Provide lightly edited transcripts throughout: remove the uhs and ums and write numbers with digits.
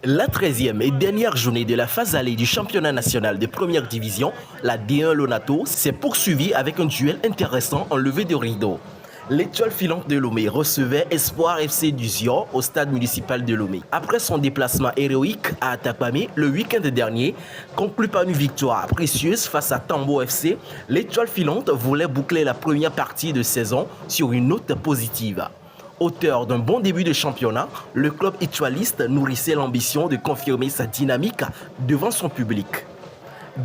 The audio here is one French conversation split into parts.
La 13e et dernière journée de la phase allée du championnat national de première division, la D1 Lonato, s'est poursuivie avec un duel intéressant en levée de rideau. L'étoile filante de Lomé recevait Espoir FC du Zior au stade municipal de Lomé. Après son déplacement héroïque à Atakpamé le week-end dernier, conclu par une victoire précieuse face à Tambo FC, l'étoile filante voulait boucler la première partie de saison sur une note positive. Auteur d'un bon début de championnat, le club étoiliste nourrissait l'ambition de confirmer sa dynamique devant son public.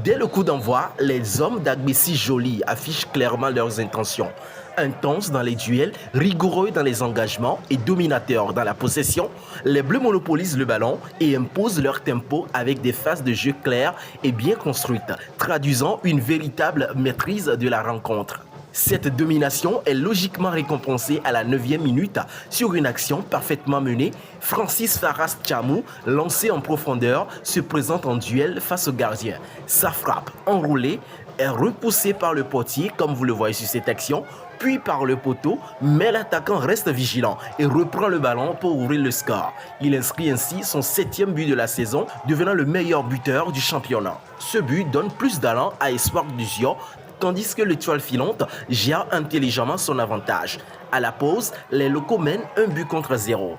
Dès le coup d'envoi, les hommes d'Agbessi Joly affichent clairement leurs intentions. Intenses dans les duels, rigoureux dans les engagements et dominateurs dans la possession, les Bleus monopolisent le ballon et imposent leur tempo avec des phases de jeu claires et bien construites, traduisant une véritable maîtrise de la rencontre. Cette domination est logiquement récompensée à la 9e minute sur une action parfaitement menée. Francis Faras Chamou, lancé en profondeur, se présente en duel face au gardien. Sa frappe enroulée est repoussée par le portier, comme vous le voyez sur cette action, puis par le poteau, mais l'attaquant reste vigilant et reprend le ballon pour ouvrir le score. Il inscrit ainsi son 7e but de la saison, devenant le meilleur buteur du championnat. Ce but donne plus d'allant à Espoir du Zior, tandis que l'étoile filante gère intelligemment son avantage. À la pause, les locaux mènent 1-0.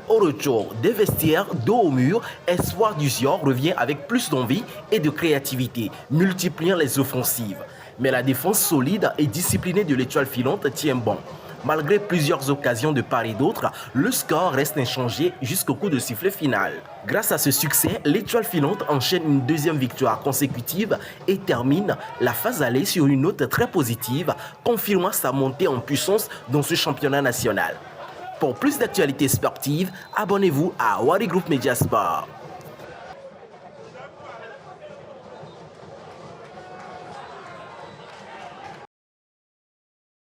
Au retour des vestiaires, dos au mur, Espoir du Zior revient avec plus d'envie et de créativité, multipliant les offensives. Mais la défense solide et disciplinée de l'étoile filante tient bon. Malgré plusieurs occasions de part et d'autre, le score reste inchangé jusqu'au coup de sifflet final. Grâce à ce succès, l'étoile filante enchaîne une deuxième victoire consécutive et termine la phase allée sur une note très positive, confirmant sa montée en puissance dans ce championnat national. Pour plus d'actualités sportives, abonnez-vous à Wari Group Media Sport.